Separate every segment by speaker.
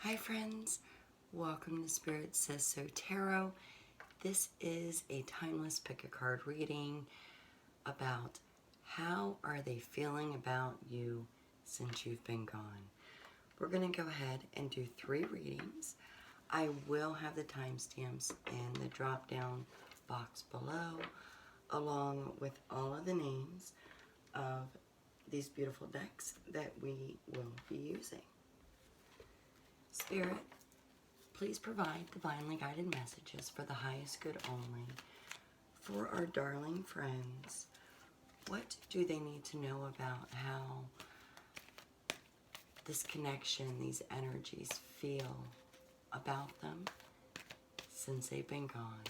Speaker 1: Hi friends, welcome to SpiritSaysSo Tarot. This is a timeless pick a card reading about how are they feeling about you since you've been gone. We're going to go ahead and do 3 readings. I will have the timestamps in the drop down box below along with all of the names of these beautiful decks that we will be using. Spirit, please provide divinely guided messages for the highest good only. For our darling friends, what do they need to know about how this connection, these energies feel about them since they've been gone?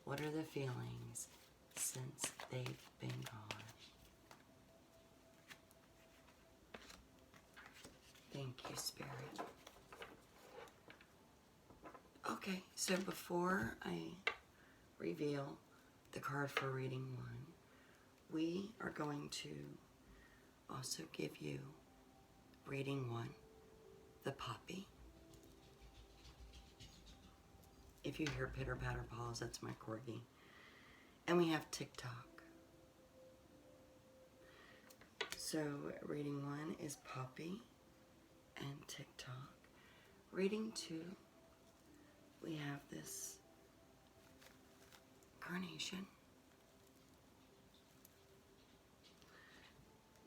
Speaker 1: What are the feelings since they've been gone? Thank you, Spirit. Okay, so before I reveal the card for reading 1, we are going to also give you reading 1, the poppy. If you hear pitter patter paws, that's my corgi. And we have TikTok. So reading 1 is poppy and TikTok. Reading 2, we have this Carnation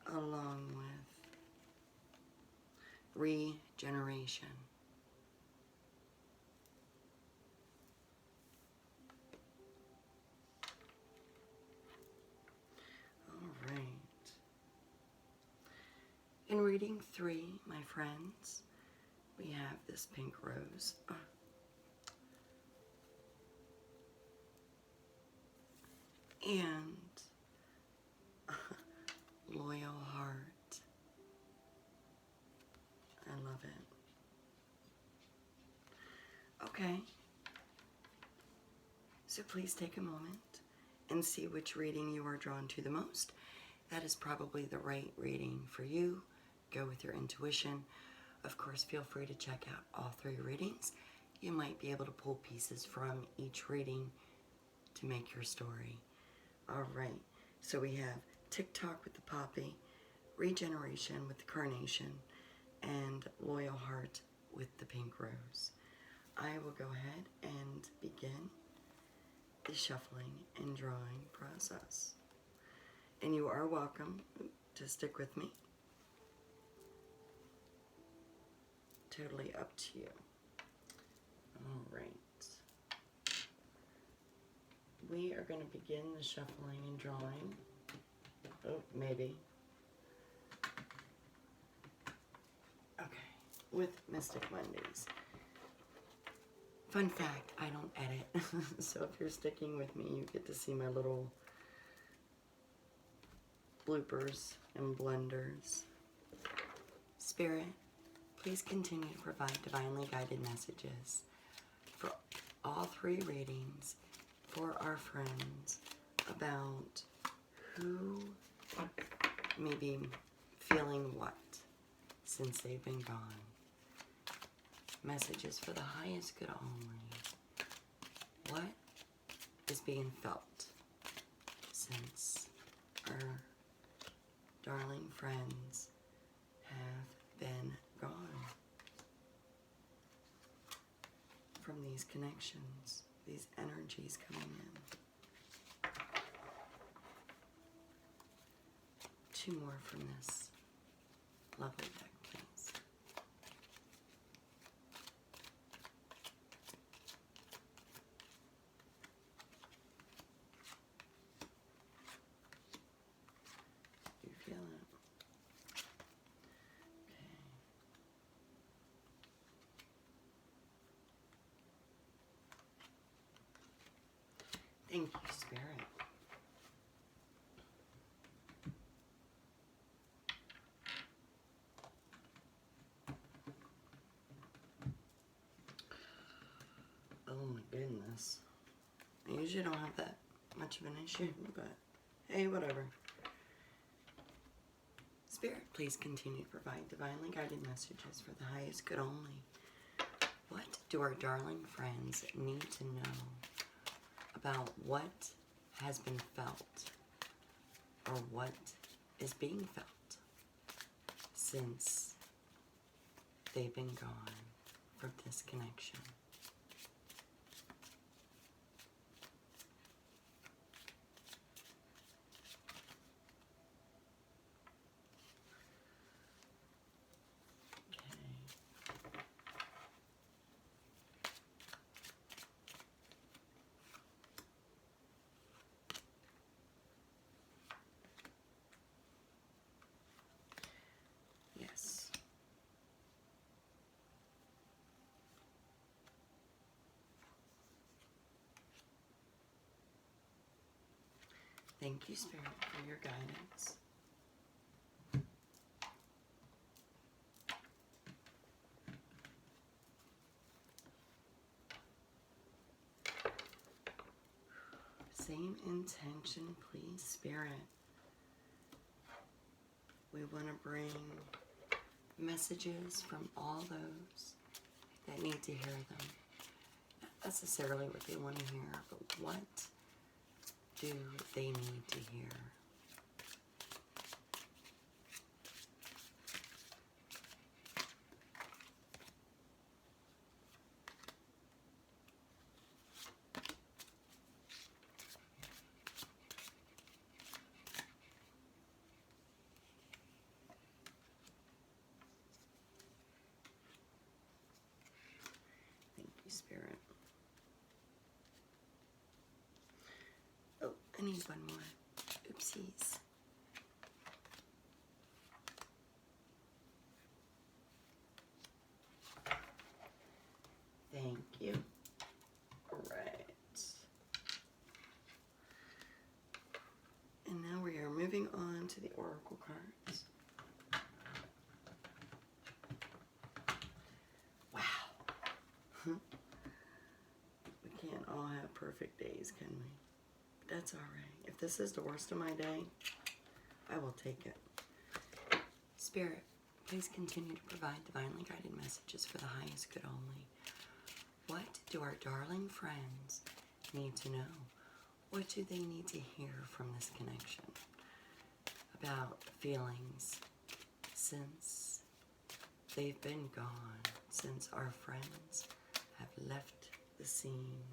Speaker 1: along with Regeneration. All right. In reading 3, my friends, we have this pink rose. And loyal heart. I love it. Okay. So please take a moment and see which reading you are drawn to the most. That is probably the right reading for you. Go with your intuition. Of course, feel free to check out all 3 readings. You might be able to pull pieces from each reading to make your story. All right, so we have TikTok with the poppy, Regeneration with the Carnation, and Loyal Heart with the pink rose. I will go ahead and begin the shuffling and drawing process. And you are welcome to stick with me. Totally up to you. All right. We are going to begin the shuffling and drawing. Oh, maybe. Okay, with Mystic Mondays. Fun fact, I don't edit. So if you're sticking with me, you get to see my little bloopers and blunders. Spirit, please continue to provide divinely guided messages for all 3 readings for our friends about who may be feeling what since they've been gone. Messages for the highest good only. What is being felt since our darling friends have been gone from these connections, these energies coming in. 2 more from this lovely deck, please. You feel it? Okay. Thank you, Spirit. Oh my goodness. I usually don't have that much of an issue, but hey, whatever. Spirit, please continue to provide divinely guided messages for the highest good only. What do our darling friends need to know about what has been felt or what is being felt since they've been gone from this connection? Yes. Thank you, Spirit, for your guidance. Same intention, please, Spirit. We want to bring messages from all those that need to hear them. Not necessarily what they want to hear, but what do they need to hear? Spirit. Oh, I need one more. Oopsies. Thank you. All right. And now we are moving on to the Oracle cards. Wow. We can't all have perfect days, can we? But that's all right. If this is the worst of my day, I will take it. Spirit, please continue to provide divinely guided messages for the highest good only. What do our darling friends need to know? What do they need to hear from this connection about feelings since they've been gone, since our friends have left the scene?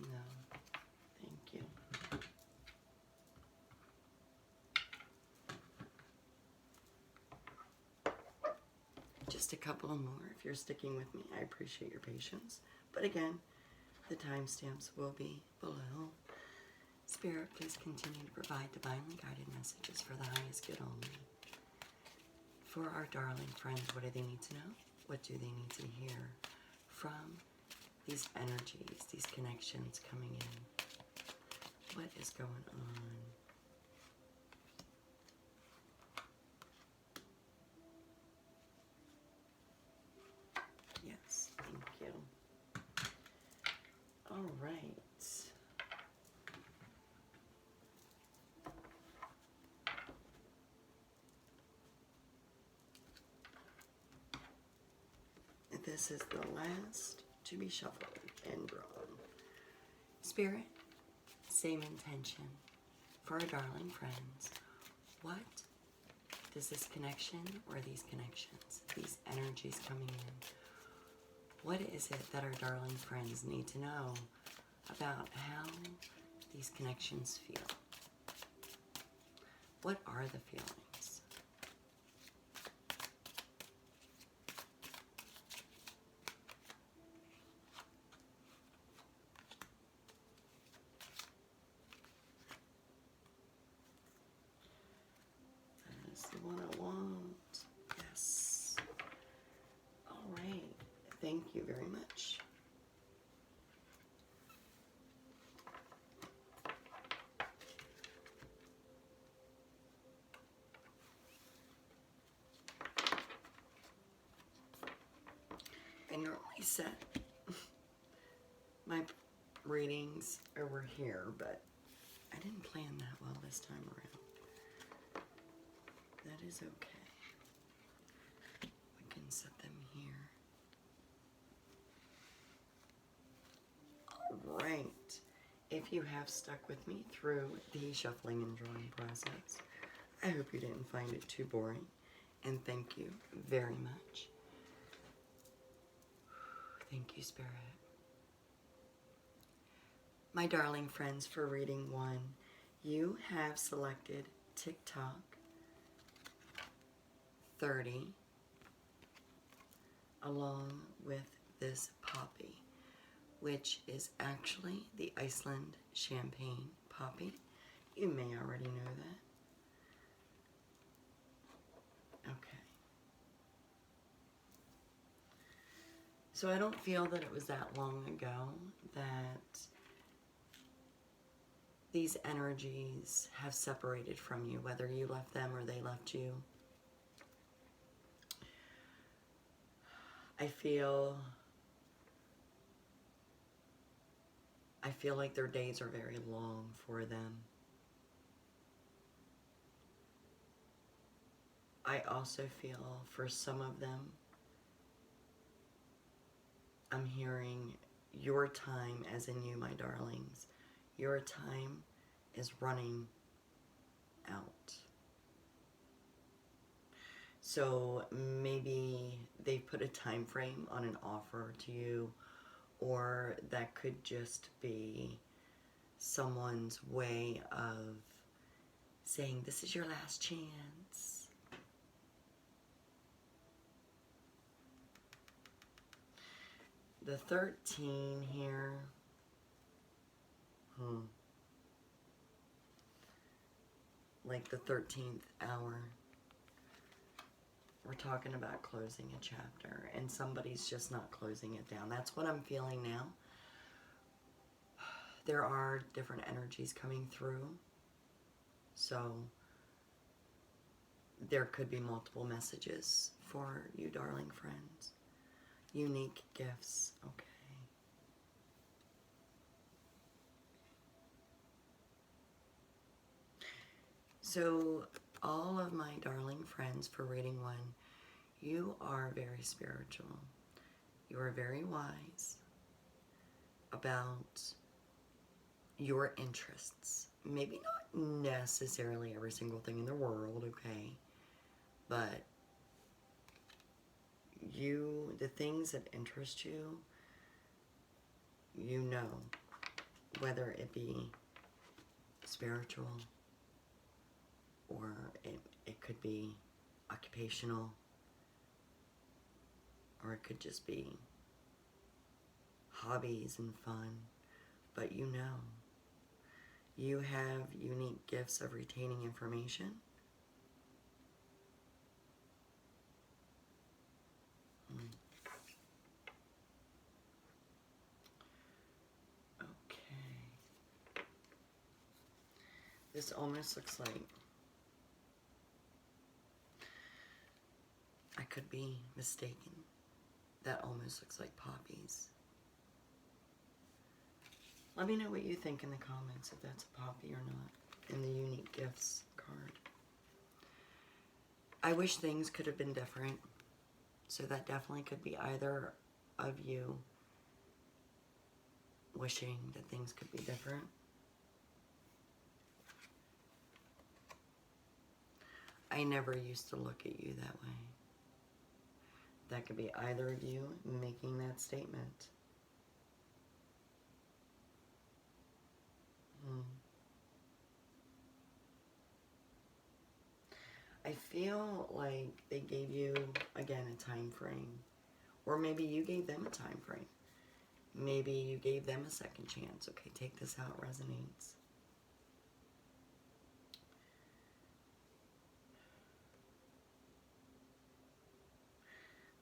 Speaker 1: No, thank you. Just a couple more if you're sticking with me. I appreciate your patience. But again, the timestamps will be below. Spirit, please continue to provide divinely guided messages for the highest good only. For our darling friends, what do they need to know? What do they need to hear from these energies, these connections coming in? What is going on? Yes, thank you. All right. This is the last to be shuffled and drawn. Spirit, same intention for our darling friends. What does this connection or these connections, these energies coming in, what is it that our darling friends need to know about how these connections feel? What are the feelings? What I want. Yes. All right. Thank you very much. I normally set my readings over here, but I didn't plan that well this time around. That is okay. We can set them here. All right. If you have stuck with me through the shuffling and drawing process, I hope you didn't find it too boring, and thank you very much. Thank you, Spirit. My darling friends, for reading 1, you have selected TikTok 30 along with this poppy, which is actually the Iceland champagne poppy. You may already know that. Okay. So I don't feel that it was that long ago that these energies have separated from you, whether you left them or they left you. I feel like their days are very long for them. I also feel for some of them, I'm hearing your time, as in you, my darlings, your time is running out. So maybe they put a time frame on an offer to you, or that could just be someone's way of saying, this is your last chance. The 13 here. Like the 13th hour. We're talking about closing a chapter, and somebody's just not closing it down. That's what I'm feeling now. There are different energies coming through, so there could be multiple messages for you, darling friends. Unique gifts, okay. So, all of my darling friends, for reading 1, you are very spiritual. You are very wise about your interests. Maybe not necessarily every single thing in the world, okay? But you, the things that interest you, you know, whether it be spiritual or it could be occupational, or it could just be hobbies and fun, but you know, you have unique gifts of retaining information. Okay. This almost looks like, I could be mistaken. That almost looks like poppies. Let me know what you think in the comments, if that's a poppy or not, in the unique gifts card. I wish things could have been different. So that definitely could be either of you wishing that things could be different. I never used to look at you that way. That could be either of you making that statement. I feel like they gave you, again, a time frame. Or maybe you gave them a time frame. Maybe you gave them a second chance. Okay, take this how it resonates.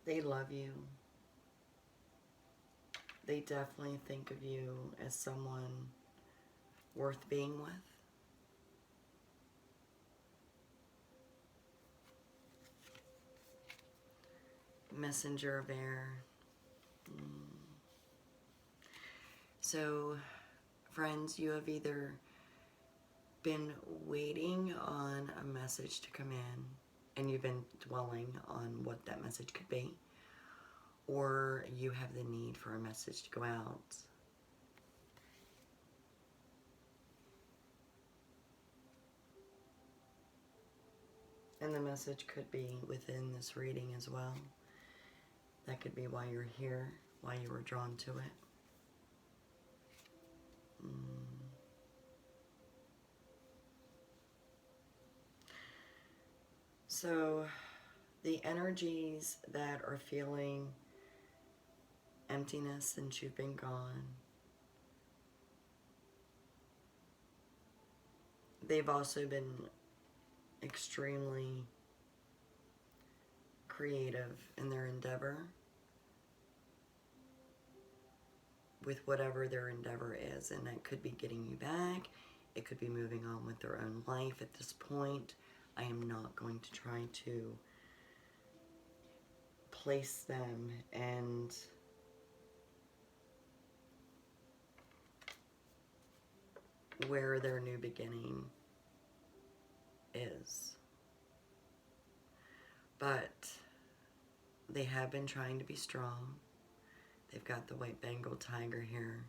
Speaker 1: They love you. They definitely think of you as someone worth being with. Messenger of air. So, friends, you have either been waiting on a message to come in, and you've been dwelling on what that message could be, or you have the need for a message to go out. And the message could be within this reading as well. That could be why you're here, why you were drawn to it. So, the energies that are feeling emptiness since you've been gone, they've also been extremely creative in their endeavor with whatever their endeavor is, and that could be getting you back, it could be moving on with their own life at this point. I am not going to try to place them and where their new beginning is. But they have been trying to be strong. They've got the white Bengal tiger here.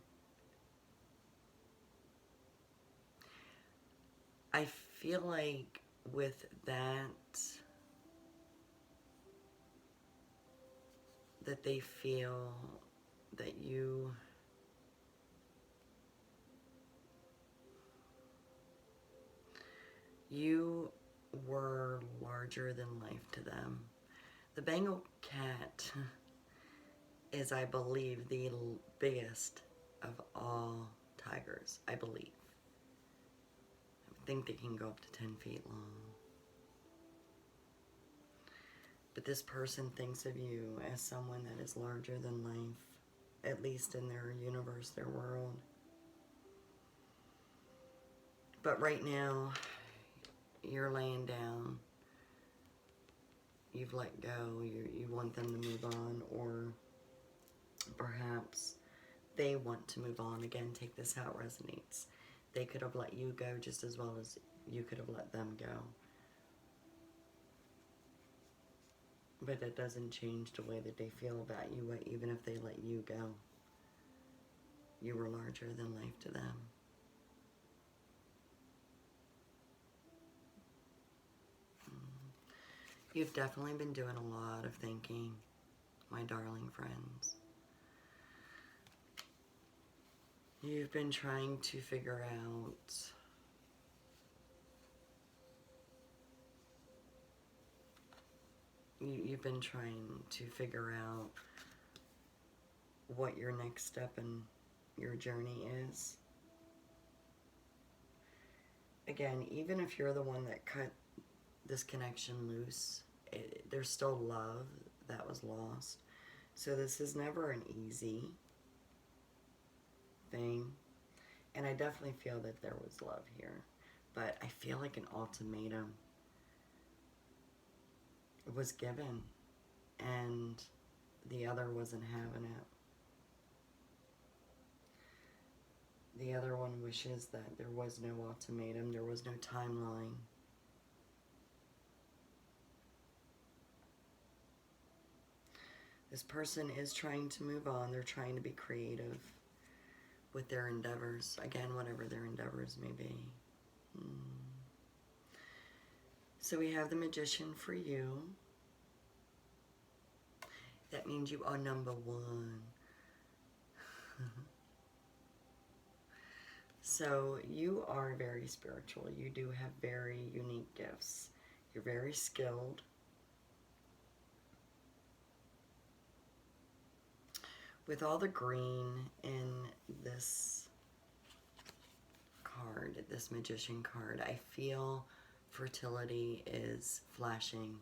Speaker 1: I feel like with that they feel that you were larger than life to them. The Bengal cat is, I believe, the biggest of all tigers, I believe. I think they can go up to 10 feet long. But this person thinks of you as someone that is larger than life, at least in their universe, their world. But right now, you're laying down. You've let go. You want them to move on, or perhaps they want to move on. Again, take this how it resonates. They could have let you go just as well as you could have let them go. But it doesn't change the way that they feel about you, even if they let you go. You were larger than life to them. You've definitely been doing a lot of thinking, my darling friends. You've been trying to figure out you've been trying to figure out what your next step in your journey is. Again, even if you're the one that cut this connection loose, there's still love that was lost. So this is never an easy thing. And I definitely feel that there was love here. But I feel like an ultimatum was given, and the other wasn't having it. The other one wishes that there was no ultimatum, there was no timeline. This person is trying to move on. They're trying to be creative with their endeavors. Again, whatever their endeavors may be. So we have the Magician for you. That means you are number one. So you are very spiritual. You do have very unique gifts. You're very skilled. With all the green in this card, this Magician card, I feel fertility is flashing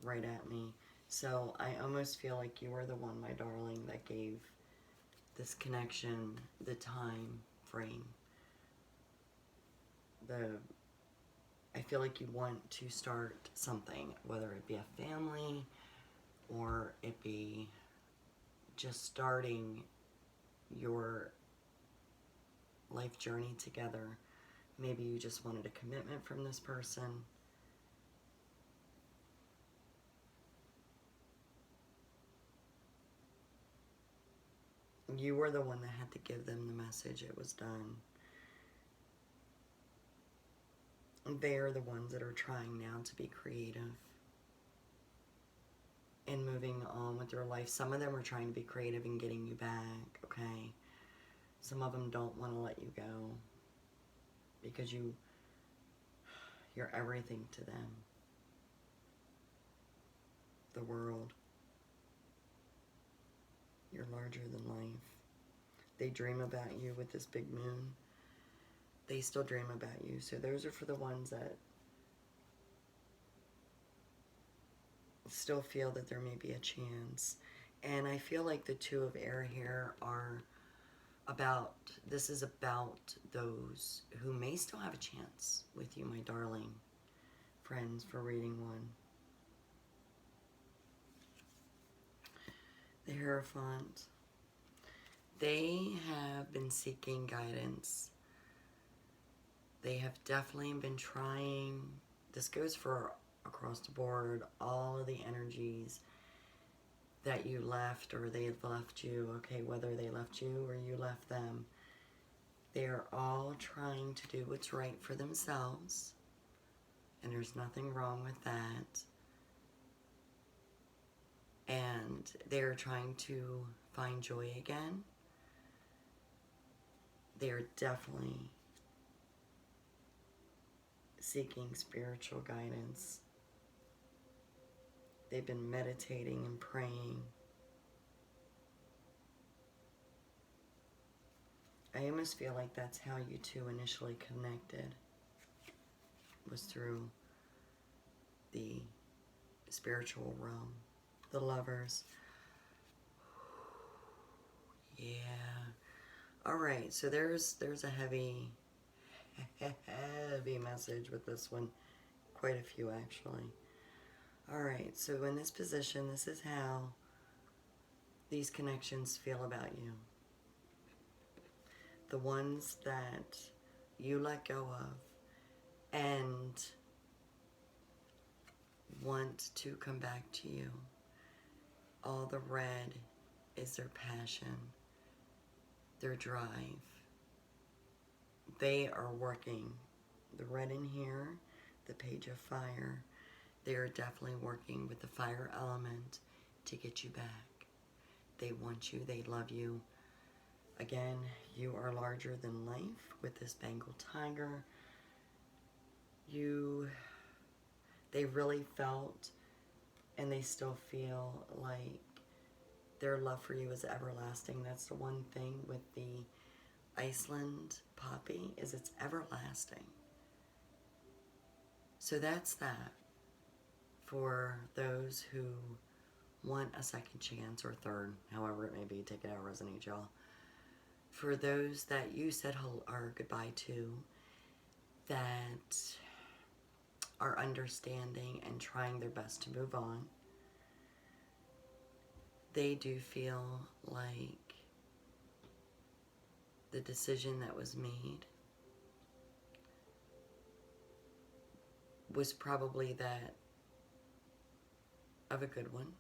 Speaker 1: right at me. So I almost feel like you are the one, my darling, that gave this connection the time frame. I feel like you want to start something, whether it be a family or it be just starting your life journey together. Maybe you just wanted a commitment from this person. You were the one that had to give them the message. It was done. They are the ones that are trying now to be creative and moving on with their life. Some of them are trying to be creative and getting you back, okay? Some of them don't want to let you go because you're everything to them. The world. You're larger than life. They dream about you with this big moon. They still dream about you. So those are for the ones that still feel that there may be a chance. And I feel like the Two of Air here are about, this is about those who may still have a chance with you, my darling friends, for reading one. The Hierophant. They have been seeking guidance. They have definitely been trying. This goes for across the board, all of the energies that you left or they have left you, okay, whether they left you or you left them. They are all trying to do what's right for themselves, and there's nothing wrong with that. And they're trying to find joy again. They are definitely seeking spiritual guidance. They've been meditating and praying. I almost feel like that's how you two initially connected, was through the spiritual realm. The Lovers. Yeah. All right, so there's a heavy message with this one. Quite a few, actually. All right, so in this position, this is how these connections feel about you. The ones that you let go of and want to come back to you. All the red is their passion, their drive. They are working. The red in here, the Page of Fire, they are definitely working with the fire element to get you back. They want you, they love you. Again, you are larger than life with this Bengal tiger. They really felt, and they still feel like their love for you is everlasting. That's the one thing with the Iceland poppy, is it's everlasting. So that's that for those who want a second chance or third, however it may be. Take it out, resonate, y'all. For those that you said our goodbye to, that are understanding and trying their best to move on, they do feel like the decision that was made was probably that of a good one.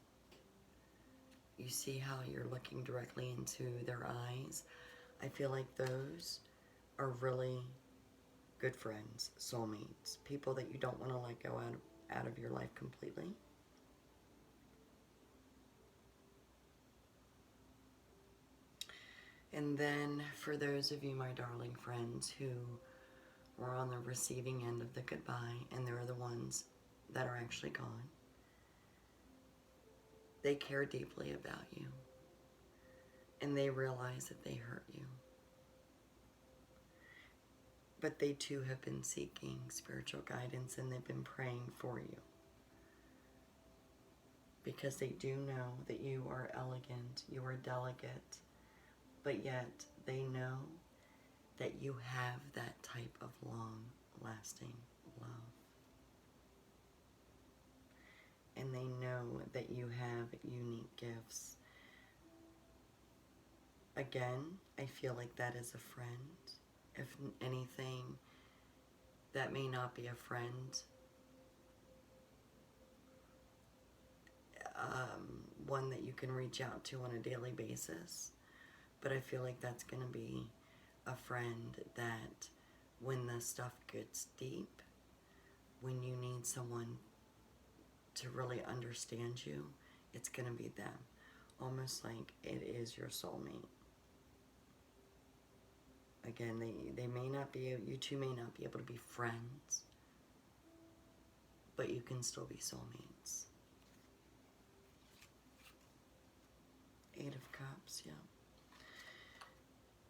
Speaker 1: You see how you're looking directly into their eyes. I feel like those are really good friends, soulmates, people that you don't want to let go out of your life completely. And then for those of you, my darling friends, who were on the receiving end of the goodbye, and they're the ones that are actually gone, they care deeply about you, and they realize that they hurt you. But they too have been seeking spiritual guidance, and they've been praying for you. Because they do know that you are elegant, you are delicate, but yet they know that you have that type of long-lasting love. And they know that you have unique gifts. Again, I feel like that is a friend. If anything, that may not be a friend, one that you can reach out to on a daily basis, but I feel like that's going to be a friend that when the stuff gets deep, when you need someone to really understand you, it's going to be them. Almost like it is your soulmate. Again, they may not be, you two may not be able to be friends, but you can still be soulmates. 8 of Cups, yeah.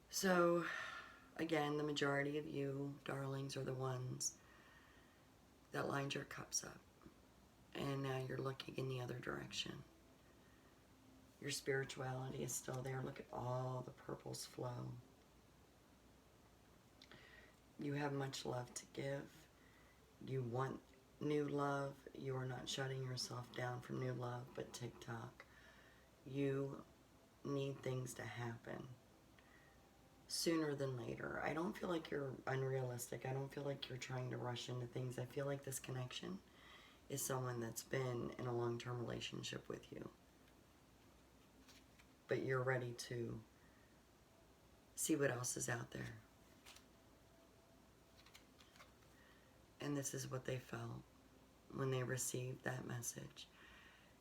Speaker 1: So, again, the majority of you, darlings, are the ones that lined your cups up. And now you're looking in the other direction. Your spirituality is still there. Look at all the purples flow. You have much love to give. You want new love. You are not shutting yourself down from new love, but TikTok. You need things to happen sooner than later. I don't feel like you're unrealistic. I don't feel like you're trying to rush into things. I feel like this connection is someone that's been in a long-term relationship with you. But you're ready to see what else is out there. And this is what they felt when they received that message.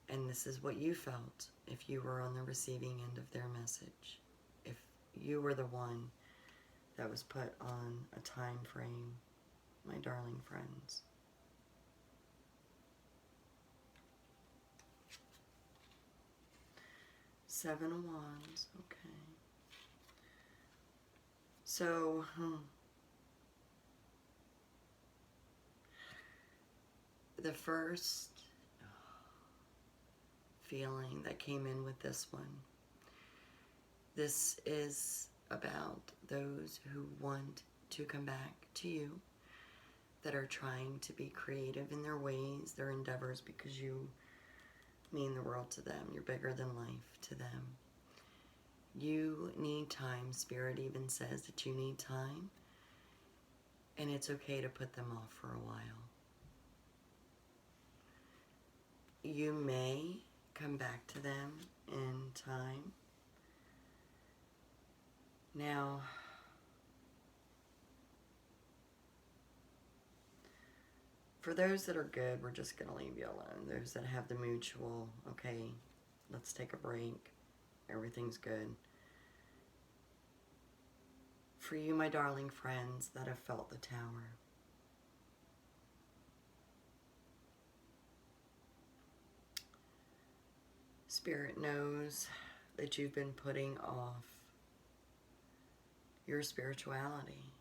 Speaker 1: And this is what you felt if you were on the receiving end of their message. If you were the one that was put on a time frame, my darling friends. Seven of Wands, okay. So, the first feeling that came in with this one, this is about those who want to come back to you, that are trying to be creative in their ways, their endeavors, because you mean the world to them. You're bigger than life to them. You need time. Spirit even says that you need time, and it's okay to put them off for a while. You may come back to them in time. Now, for those that are good, we're just going to leave you alone. Those that have the mutual, okay, let's take a break. Everything's good. For you, my darling friends that have felt the Tower, Spirit knows that you've been putting off your spirituality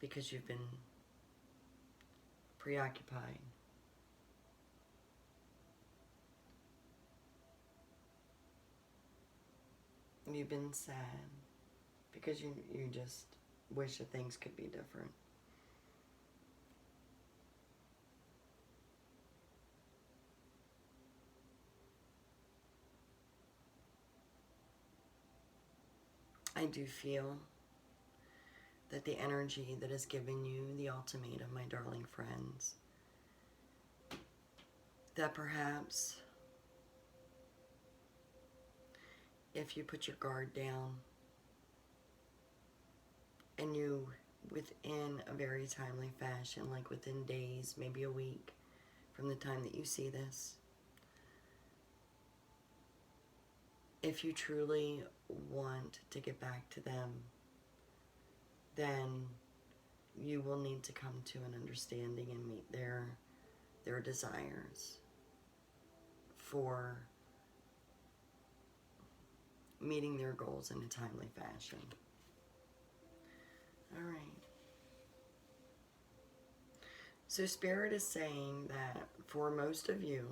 Speaker 1: because you've been preoccupied. You've been sad because you just wish that things could be different. I do feel that the energy that has given you the ultimatum, my darling friends, that perhaps if you put your guard down and you, within a very timely fashion, like within days, maybe a week from the time that you see this, if you truly want to get back to them, then you will need to come to an understanding and meet their desires for meeting their goals in a timely fashion. All right. So Spirit is saying that for most of you,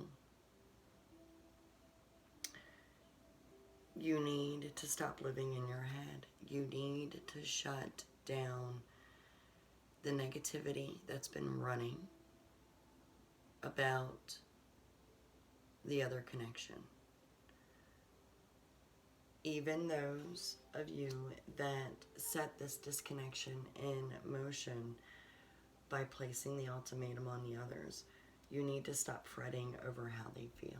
Speaker 1: you need to stop living in your head. You need to shut down the negativity that's been running about the other connection. Even those of you that set this disconnection in motion by placing the ultimatum on the others. You need to stop fretting over how they feel.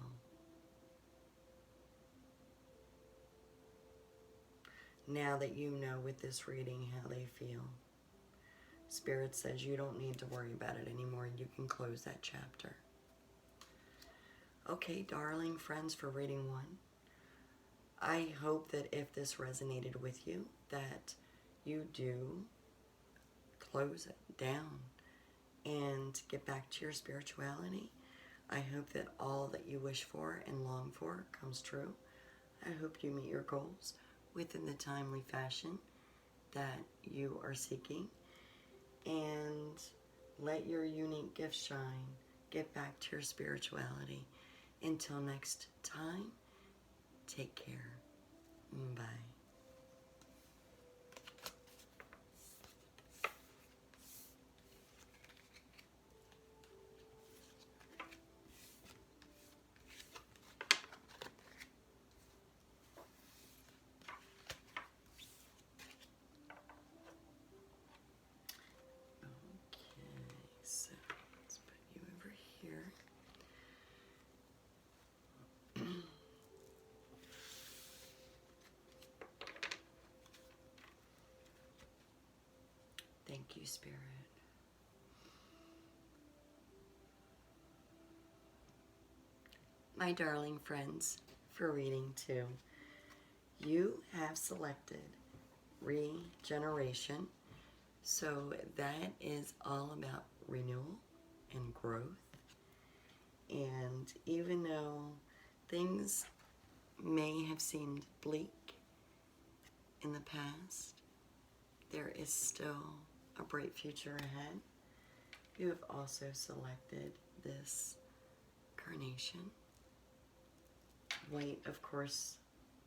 Speaker 1: Now that you know with this reading how they feel, Spirit says you don't need to worry about it anymore. You can close that chapter. Okay, darling friends, for reading 1, I hope that if this resonated with you, that you do close it down and get back to your spirituality. I hope that all that you wish for and long for comes true. I hope you meet your goals within the timely fashion that you are seeking. And let your unique gift shine. Get back to your spirituality. Until next time, take care. Bye. Thank you, Spirit. My darling friends, for reading 2, you have selected Regeneration. So that is all about renewal and growth. And even though things may have seemed bleak in the past, there is still a bright future ahead. You have also selected this Carnation. White, of course,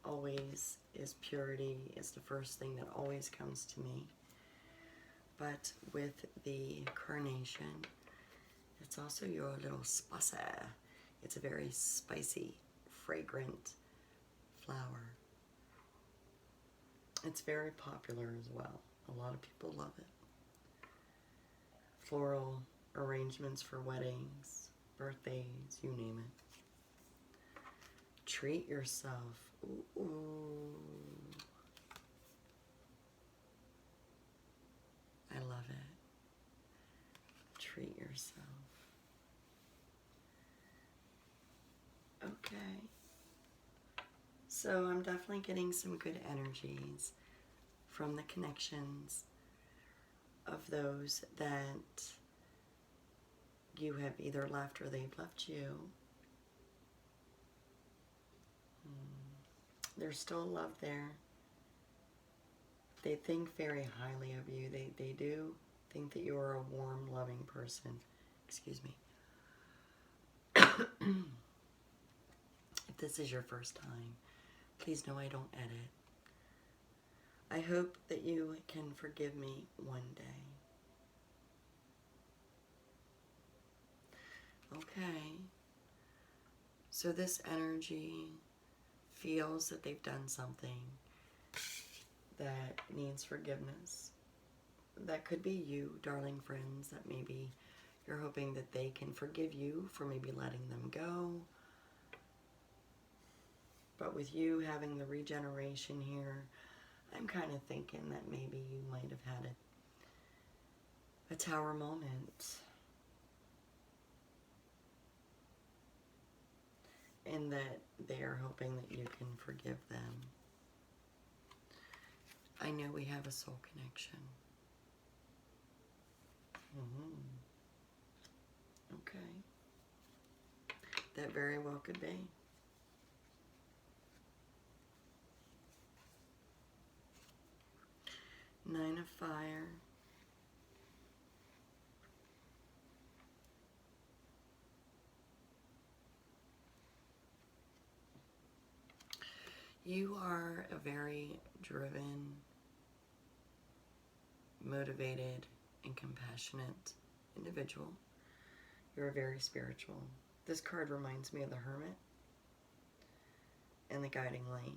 Speaker 1: always is purity, is the first thing that always comes to me. But with the Carnation, it's also your little spicy. It's a very spicy, fragrant flower. It's very popular as well. A lot of people love it. Floral arrangements for weddings, birthdays, you name it. Treat yourself. Ooh. I love it. Treat yourself. Okay. So I'm definitely getting some good energies from the connections of those that you have either left or they've left you. There's still love there. They think very highly of you. They do think that you are a warm, loving person. Excuse me. If this is your first time, please know I don't edit. I hope that you can forgive me one day. Okay. So this energy feels that they've done something that needs forgiveness. That could be you, darling friends, that maybe you're hoping that they can forgive you for maybe letting them go. But with you having the regeneration here, I'm kind of thinking that maybe you might have had a tower moment. And that they are hoping that you can forgive them. I know we have a soul connection. Okay. That very well could be. Nine of Fire. You are a very driven, motivated, and compassionate individual. You're very spiritual. This card reminds me of the Hermit and the Guiding Light.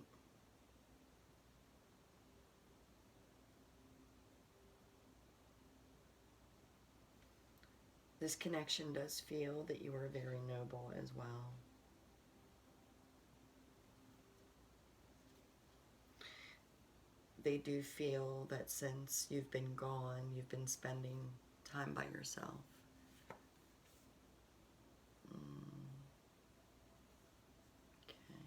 Speaker 1: This connection does feel that you are very noble as well. They do feel that since you've been gone, you've been spending time by yourself. Okay.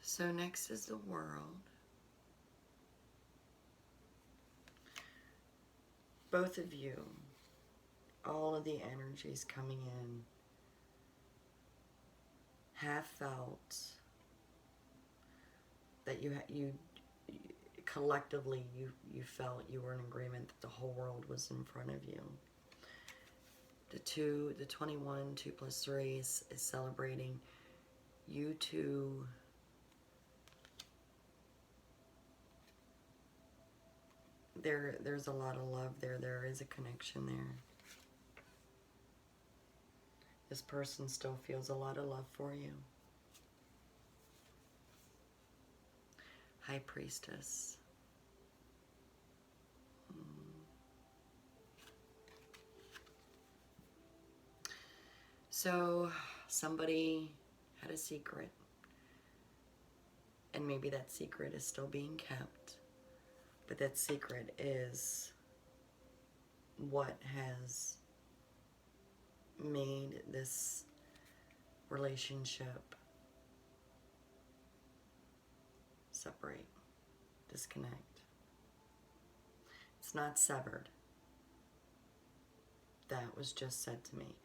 Speaker 1: So next is the world. Both of you, all of the energies coming in, have felt that you collectively you felt you were in agreement that the whole world was in front of you. The 21, 2 plus 3 is celebrating you two. There's a lot of love there. There is a connection there. This person still feels a lot of love for you. High Priestess. So somebody had a secret, and maybe that secret is still being kept, but that secret is what has made this relationship separate, disconnect. It's not severed. That was just said to me.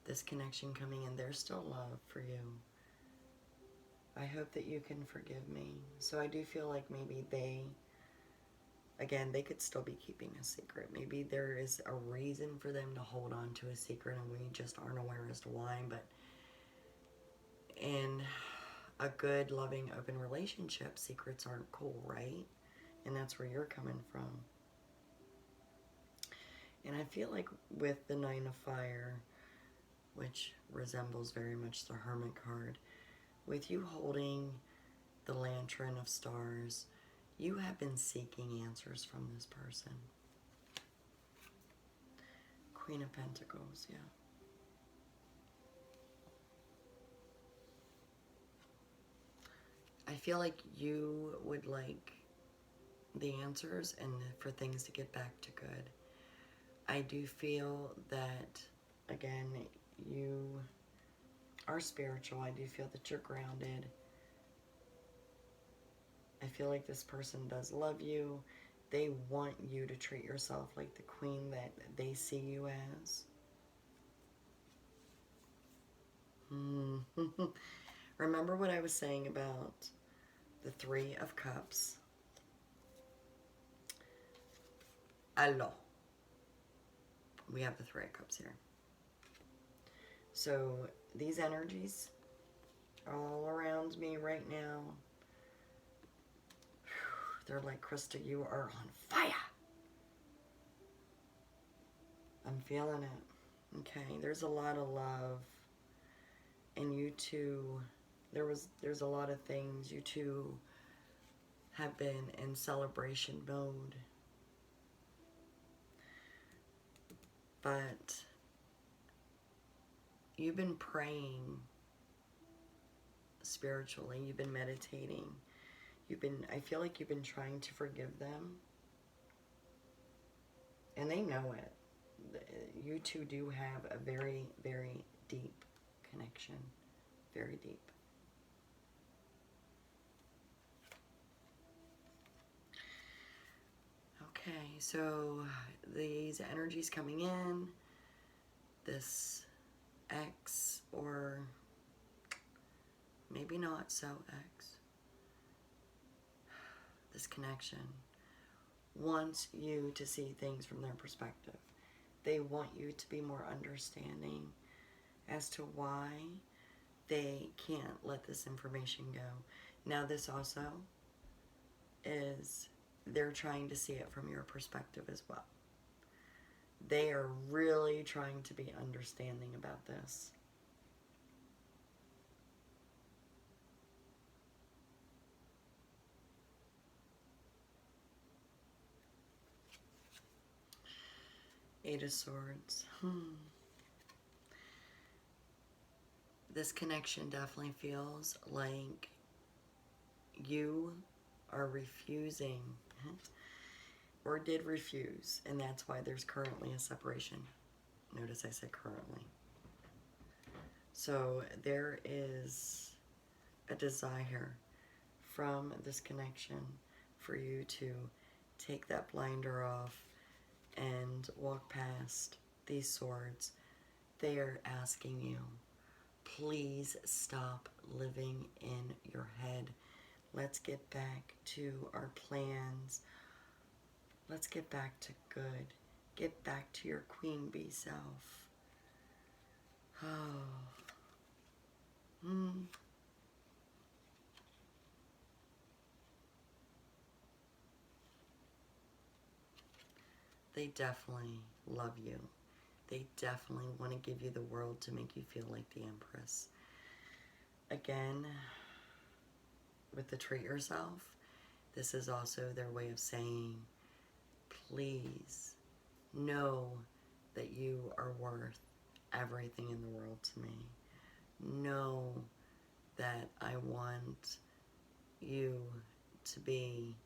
Speaker 1: This connection coming in, there's still love for you. I hope that you can forgive me. So I do feel like maybe again, they could still be keeping a secret. Maybe there is a reason for them to hold on to a secret and we just aren't aware as to why. But in a good, loving, open relationship, secrets aren't cool, right? And that's where you're coming from. And I feel like with the 9 of Fire, which resembles very much the Hermit card, with you holding the Lantern of Stars, you have been seeking answers from this person. Queen of Pentacles, yeah. I feel like you would like the answers and for things to get back to good. I do feel that, again, you are spiritual. I do feel that you're grounded. I feel like this person does love you. They want you to treat yourself like the queen that they see you as. Remember what I was saying about the 3 of Cups? Alors. We have the 3 of Cups here. So these energies are all around me right now. They're like, Krista, you are on fire. I'm feeling it. Okay, there's a lot of love. And you two, there's a lot of things. You two have been in celebration mode. But you've been praying spiritually. You've been meditating. I feel like you've been trying to forgive them. And they know it. You two do have a very, very deep connection. Very deep. Okay, so these energies coming in, this X, or maybe not so X, this connection wants you to see things from their perspective. They want you to be more understanding as to why they can't let this information go. Now this also is, they're trying to see it from your perspective as well. They are really trying to be understanding about this. Eight of Swords. This connection definitely feels like you are refusing or did refuse, and that's why there's currently a separation. Notice I said currently. So there is a desire from this connection for you to take that blinder off and walk past these swords. They are asking you, please stop living in your head. Let's get back to our plans. Let's get back to good. Get back to your queen bee self. Oh. They definitely love you. They definitely want to give you the world to make you feel like the Empress. Again, with the treat yourself, this is also their way of saying, please know that you are worth everything in the world to me. Know that I want you to be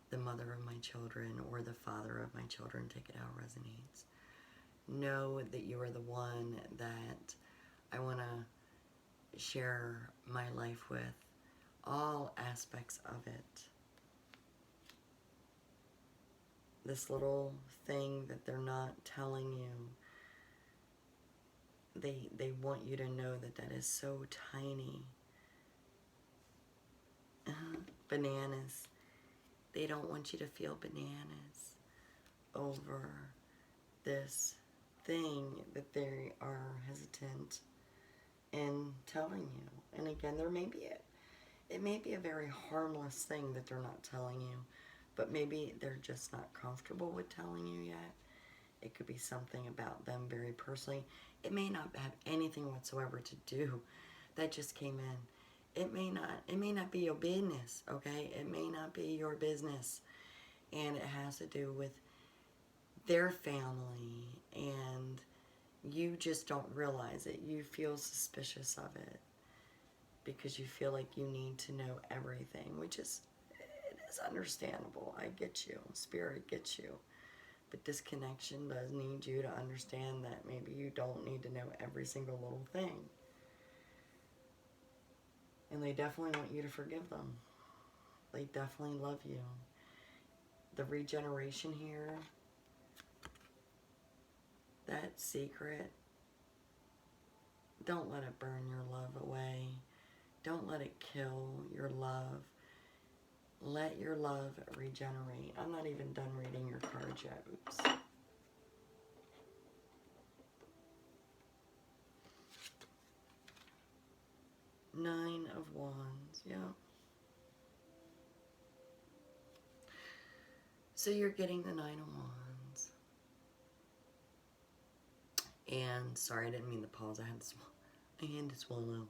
Speaker 1: the mother of my children or the father of my children. Take it how it resonates. Know that you are the one that I want to share my life with, all aspects of it. This little thing that they're not telling you, they want you to know that that is so tiny. Bananas. They don't want you to feel bananas over this thing that they are hesitant in telling you. And again, there may be it may be a very harmless thing that they're not telling you, but maybe they're just not comfortable with telling you yet. It could be something about them very personally. It may not have anything whatsoever to do. That just came in. It may not be your business, okay? It may not be your business. And it has to do with their family, and you just don't realize it. You feel suspicious of it because you feel like you need to know everything, which is, it is understandable. I get you. Spirit gets you. But this connection does need you to understand that maybe you don't need to know every single little thing. And they definitely want you to forgive them. They definitely love you. The regeneration here, that secret, don't let it burn your love away. Don't let it kill your love. Let your love regenerate. I'm not even done reading your cards yet. Oops. Nine of Wands. Yeah. So you're getting the Nine of Wands. And sorry, I didn't mean to pause. I had to swallow.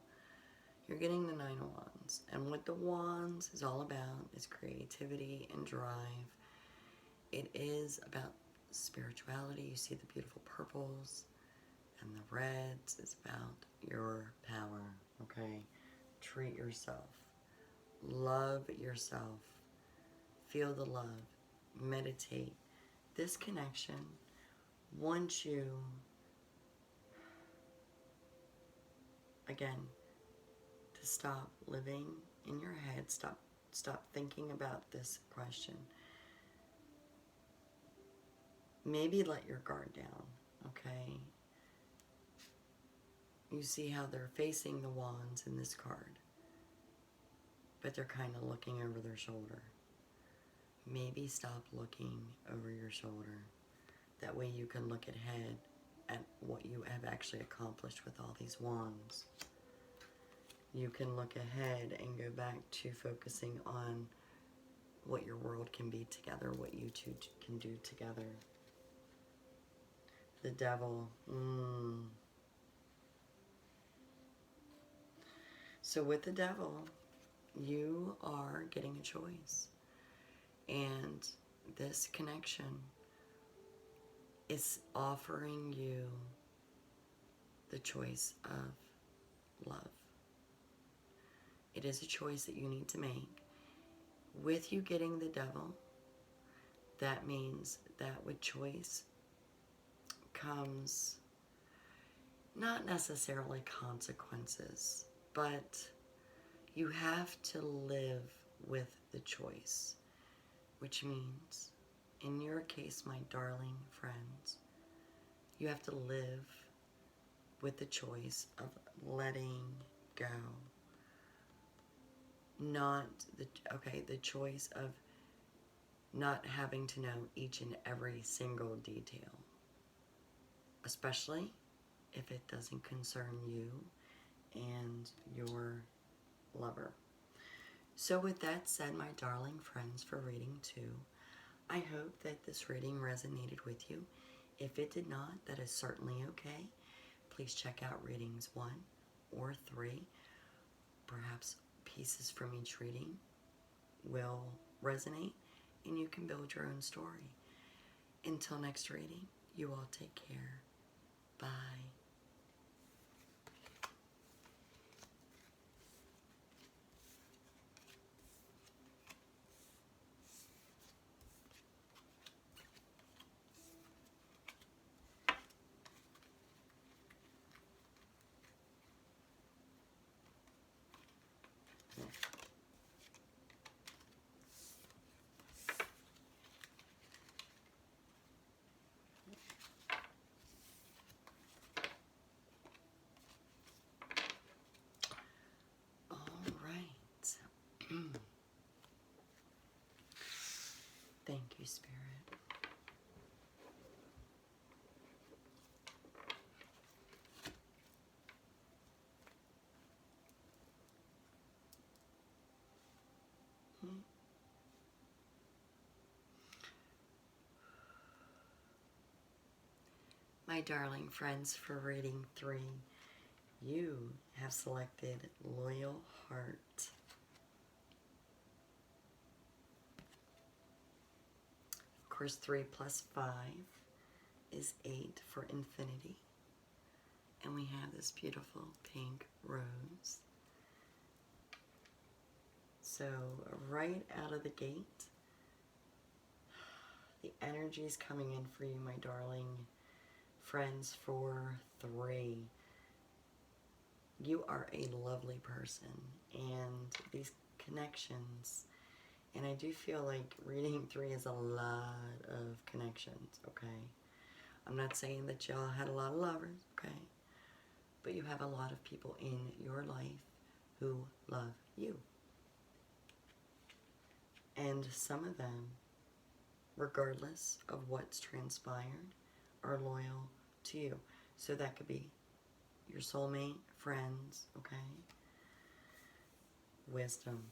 Speaker 1: You're getting the Nine of Wands. And what the Wands is all about is creativity and drive. It is about spirituality. You see the beautiful purples and the reds. It's about your power, okay? Treat yourself. Love yourself. Feel the love. Meditate. This connection wants you, again, to stop living in your head. Stop thinking about this question. Maybe let your guard down, okay? You see how they're facing the wands in this card, but they're kind of looking over their shoulder. Maybe stop looking over your shoulder. That way you can look ahead at what you have actually accomplished with all these wands. You can look ahead and go back to focusing on what your world can be together, what you two can do together. The Devil. So with the Devil, you are getting a choice. And this connection is offering you the choice of love. It is a choice that you need to make. With you getting the devil, that means that with choice comes not necessarily consequences, but you have to live with the choice, which means, in your case, my darling friends, you have to live with the choice of letting go. The choice of not having to know each and every single detail, especially if it doesn't concern you and your lover. So with that said, my darling friends, for reading 2, I hope that this reading resonated with you. If it did not, that is certainly okay. Please check out readings 1 or 3. Perhaps pieces from each reading will resonate and you can build your own story. Until next reading, you all take care. Bye. Thank you, Spirit. My darling friends, for reading 3, you have selected Loyal Heart. Of course, 3 plus 5 is 8 for infinity. And we have this beautiful pink rose. So right out of the gate, the energy is coming in for you, my darling friends, for 3. You are a lovely person, and these connections, and I do feel like reading 3 is a lot of connections, okay? I'm not saying that y'all had a lot of lovers, okay? But you have a lot of people in your life who love you. And some of them, regardless of what's transpired, are loyal to you. So that could be your soulmate, friends, okay? Wisdom.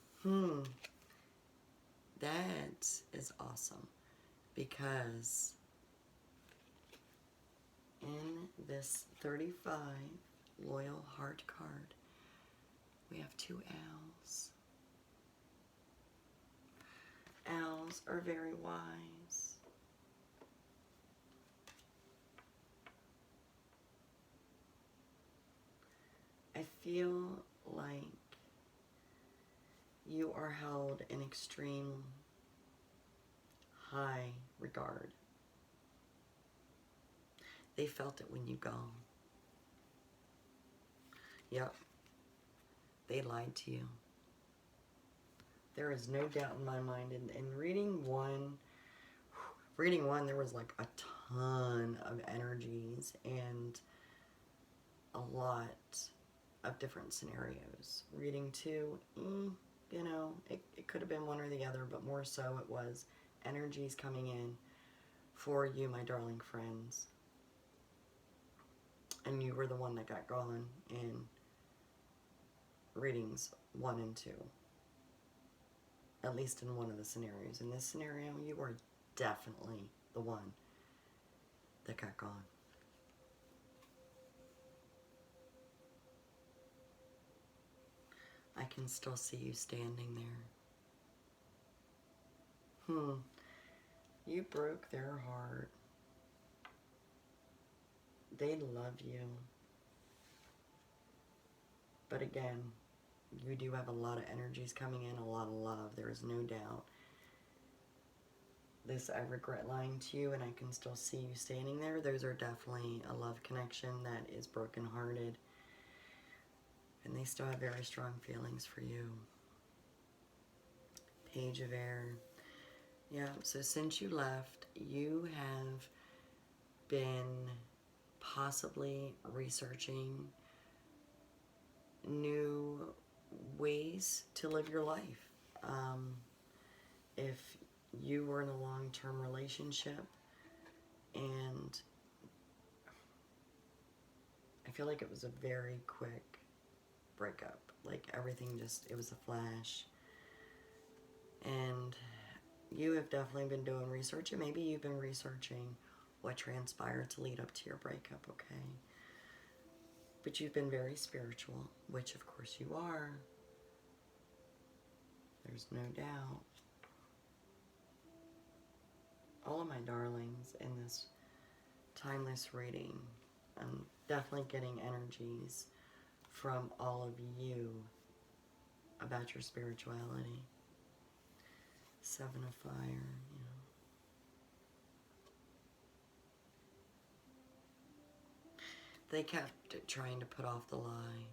Speaker 1: That is awesome, because in this 35 Loyal Heart card, we have 2 owls. Owls are very wise. I feel like you are held in extreme high regard. They felt it when you gone. Yep. They lied to you. There is no doubt in my mind. In reading one, there was like a ton of energies and a lot of different scenarios. Reading 2, you know, it could have been one or the other, but more so it was energies coming in for you, my darling friends. And you were the one that got gone in readings 1 and 2. At least in one of the scenarios. In this scenario, you are definitely the one that got gone. I can still see you standing there. You broke their heart. They love you. But again, you do have a lot of energies coming in, a lot of love. There is no doubt. This I regret lying to you, and I can still see you standing there. Those are definitely a love connection that is brokenhearted. And they still have very strong feelings for you. Page of Air. Yeah, so since you left, you have been possibly researching new ways to live your life. If you were in a long-term relationship, and I feel like it was a very quick breakup. Like everything just, it was a flash. And you have definitely been doing research, and maybe you've been researching what transpired to lead up to your breakup, okay? But you've been very spiritual, which of course you are. There's no doubt. All of my darlings in this timeless reading, I'm definitely getting energies from all of you about your spirituality. Seven of Fire, you know. They kept trying to put off the lie.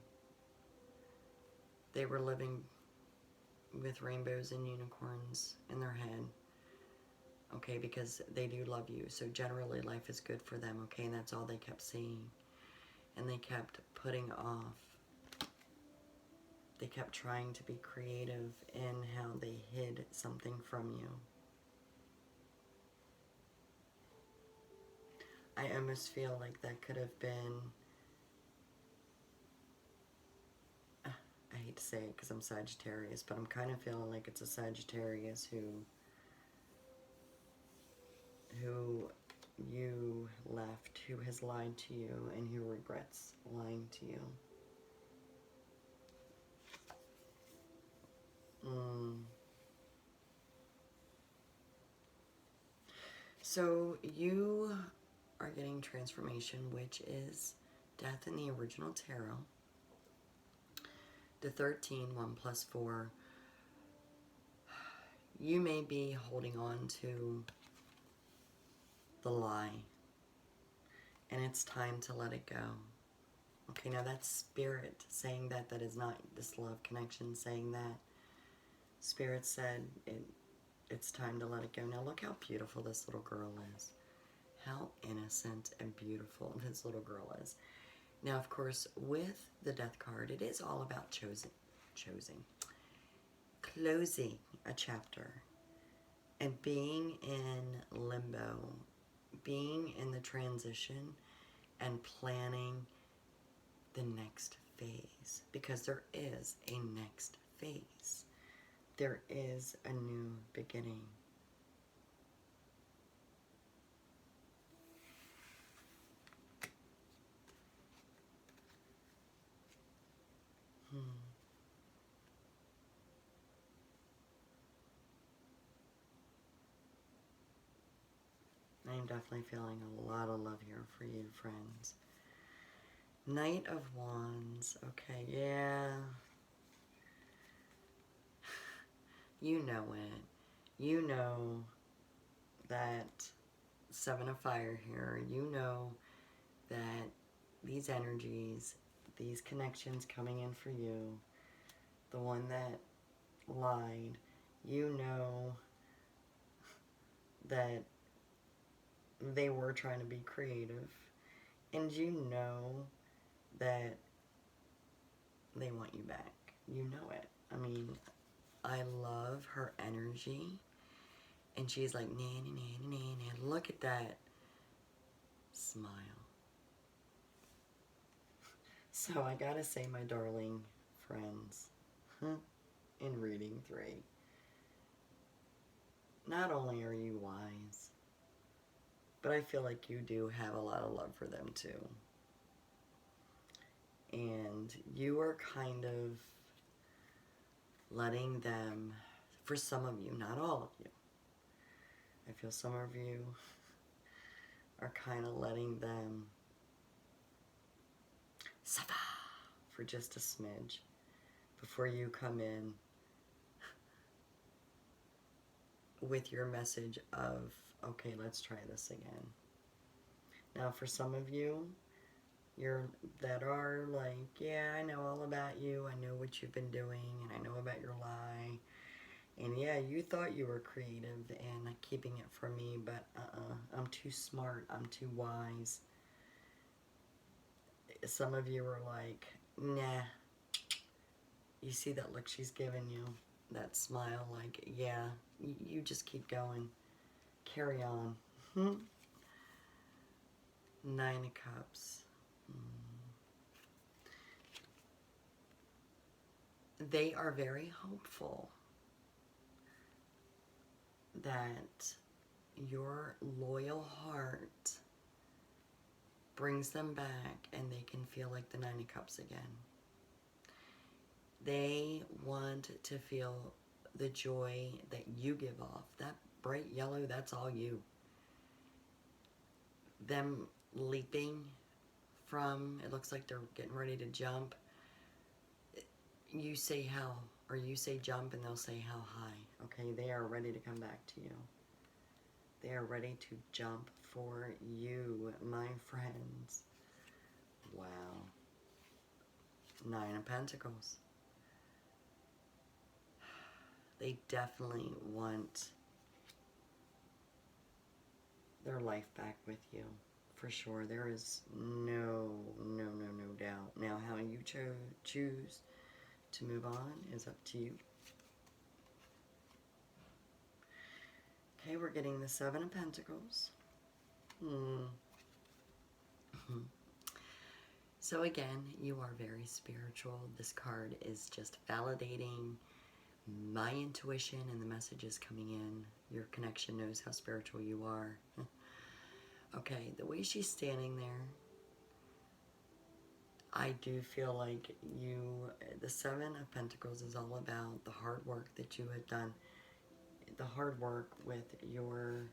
Speaker 1: They were living with rainbows and unicorns in their head. Okay, because they do love you. So generally life is good for them, okay? And that's all they kept seeing. And they kept putting off. They kept trying to be creative in how they hid something from you. I almost feel like that could have been, I hate to say it because I'm Sagittarius, but I'm kind of feeling like it's a Sagittarius who you left, who has lied to you, and who regrets lying to you. So you are getting transformation, which is death in the original tarot. The 13, 1 plus 4. You may be holding on to the lie, and it's time to let it go. Okay, now that's Spirit saying that. That is not this love connection saying that. Spirit said it's time to let it go. Now look how beautiful this little girl is. How innocent and beautiful this little girl is. Now, of course, with the Death card, it is all about closing a chapter and being in limbo, being in the transition and planning the next phase, because there is a next phase. There is a new beginning. I am definitely feeling a lot of love here for you, friends. Knight of Wands. Okay, yeah. You know it. You know that Seven of Fire here. You know that these energies, these connections coming in for you, the one that lied, you know that they were trying to be creative, and you know that they want you back. You know it. I mean, I love her energy, and she's like, nah, nah, nah, nah, nah. Look at that smile. So I gotta say, my darling friends, in reading 3, not only are you wise, but I feel like you do have a lot of love for them too. And you are kind of letting them, for some of you, not all of you, I feel some of you are kind of letting them Safa, for just a smidge before you come in with your message of, okay, let's try this again. Now, for some of you, that are like, yeah, I know all about you. I know what you've been doing, and I know about your lie. And yeah, you thought you were creative and keeping it from me, but I'm too smart. I'm too wise. Some of you are like, nah. You see that look she's giving you, that smile, like, yeah, you just keep going. Carry on. 9 of Cups. They are very hopeful that your loyal heart brings them back and they can feel like the 9 of Cups again. They want to feel the joy that you give off. That bright yellow, that's all you. Them leaping from, it looks like they're getting ready to jump. You say how, or you say jump and they'll say how high. Okay, they are ready to come back to you. They are ready to jump for you, my friends. Wow. 9 of Pentacles. They definitely want their life back with you, for sure. There is no doubt. Now, how you choose to move on is up to you. Okay, we're getting the 7 of Pentacles. So again, you are very spiritual. This card is just validating my intuition and the messages coming in. Your connection knows how spiritual you are. Okay, the way she's standing there, I do feel like the 7 of Pentacles is all about the hard work that you have done, the hard work with your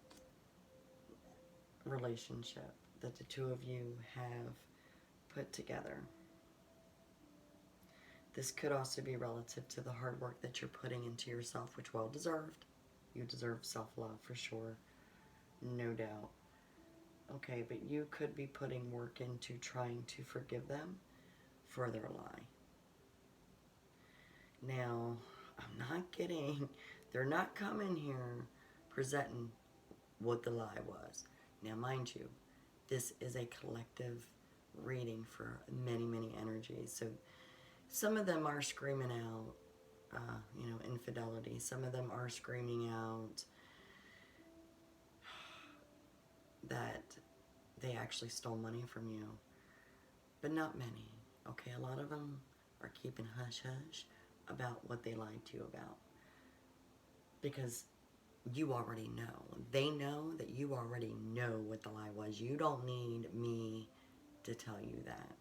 Speaker 1: relationship that the two of you have put together. This could also be relative to the hard work that you're putting into yourself, which well deserved. You deserve self-love for sure, no doubt. Okay, but you could be putting work into trying to forgive them for their lie. Now, I'm not kidding. They're not coming here presenting what the lie was. Now, mind you, this is a collective reading for many energies. So some of them are screaming out, infidelity. Some of them are screaming out that they actually stole money from you. But not many. Okay, a lot of them are keeping hush-hush about what they lied to you about. Because you already know. They know that you already know what the lie was. You don't need me to tell you that.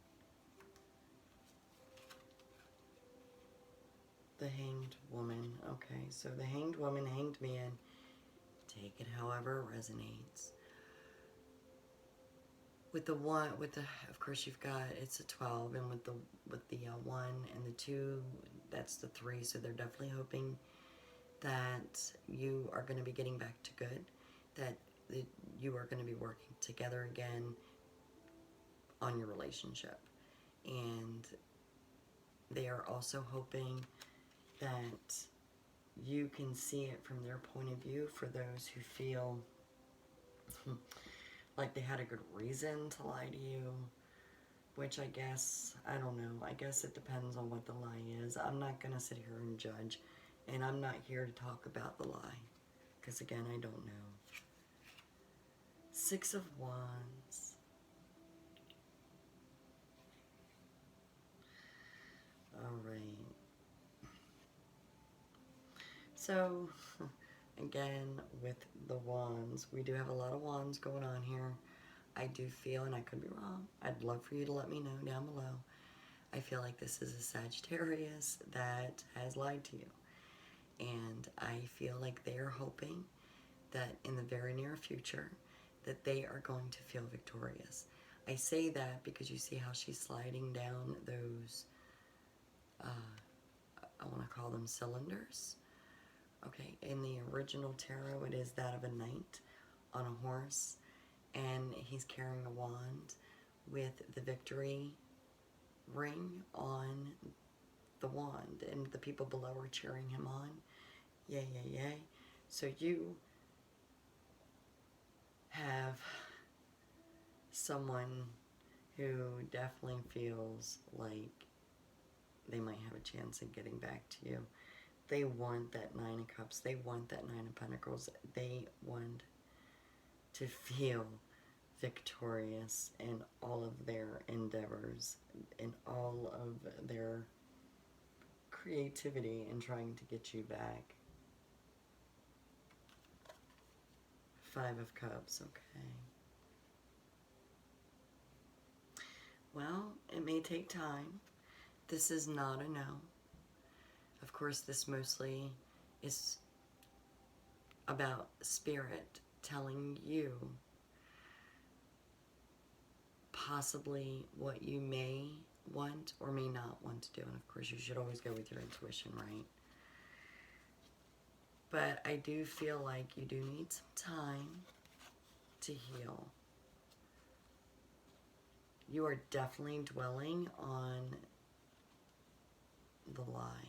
Speaker 1: The Hanged Woman. Okay, so the Hanged Woman, Hanged Man. Take it however it resonates. With the one, of course you've got, it's a 12, and with the 1 and the 2, that's the 3. So they're definitely hoping that you are going to be getting back to good, that you are going to be working together again on your relationship. And they are also hoping that you can see it from their point of view, for those who feel like they had a good reason to lie to you, which I guess, I don't know, I guess it depends on what the lie is. I'm not going to sit here and judge, and I'm not here to talk about the lie, because again, I don't know. 6 of Wands. Alright. So, again, with the Wands, we do have a lot of Wands going on here. I do feel, and I could be wrong, I'd love for you to let me know down below. I feel like this is a Sagittarius that has lied to you. And I feel like they are hoping that in the very near future that they are going to feel victorious. I say that because you see how she's sliding down those, I want to call them cylinders. Okay, in the original tarot, it is that of a knight on a horse, and he's carrying a wand with the victory ring on the wand, and the people below are cheering him on. Yay, yay, yay. So you have someone who definitely feels like they might have a chance in getting back to you. They want that Nine of Cups. They want that Nine of Pentacles. They want to feel victorious in all of their endeavors, in all of their creativity in trying to get you back. Five of Cups, okay. Well, it may take time. This is not a no. Of course, this mostly is about Spirit telling you possibly what you may want or may not want to do. And of course, you should always go with your intuition, right? But I do feel like you do need some time to heal. You are definitely dwelling on the lie.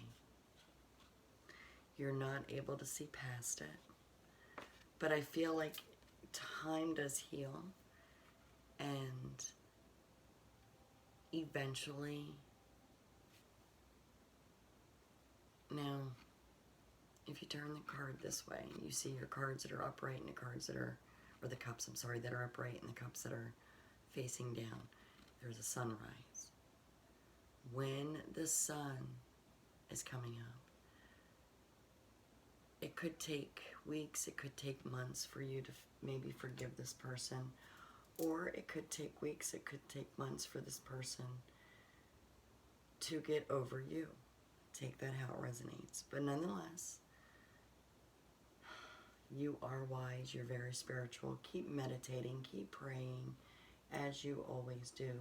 Speaker 1: You're not able to see past it. But I feel like time does heal, and eventually, now, if you turn the card this way, you see your cards that are upright and the cards that are, or the cups, I'm sorry, that are upright and the cups that are facing down. There's a sunrise. When the sun is coming up, it could take weeks, it could take months for you to maybe forgive this person, or it could take weeks, it could take months for this person to get over you. Take that how it resonates. But nonetheless, you are wise, you're very spiritual. Keep meditating, keep praying, as you always do.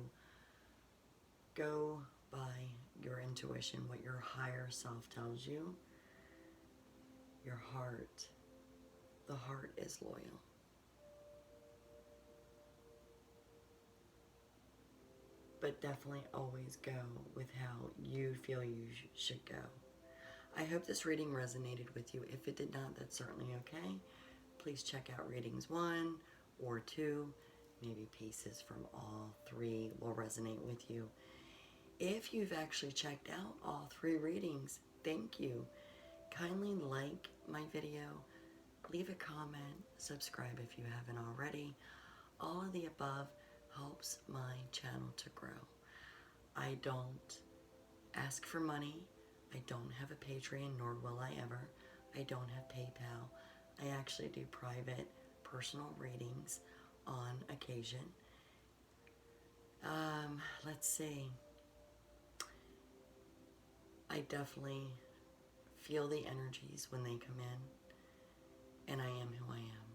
Speaker 1: Go by your intuition, what your higher self tells you. Your heart, the heart is loyal. But definitely always go with how you feel you should go. I hope this reading resonated with you. If it did not, that's certainly okay. Please check out readings 1 or 2. Maybe pieces from all 3 will resonate with you. If you've actually checked out all 3 readings, thank you. Kindly like my video, leave a comment, subscribe if you haven't already. All of the above helps my channel to grow. I don't ask for money. I don't have a Patreon, nor will I ever. I don't have PayPal. I actually do private, personal readings on occasion. Let's see. I definitely feel the energies when they come in, and I am who I am.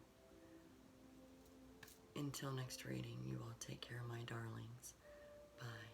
Speaker 1: Until next reading, you all take care, my darlings. Bye.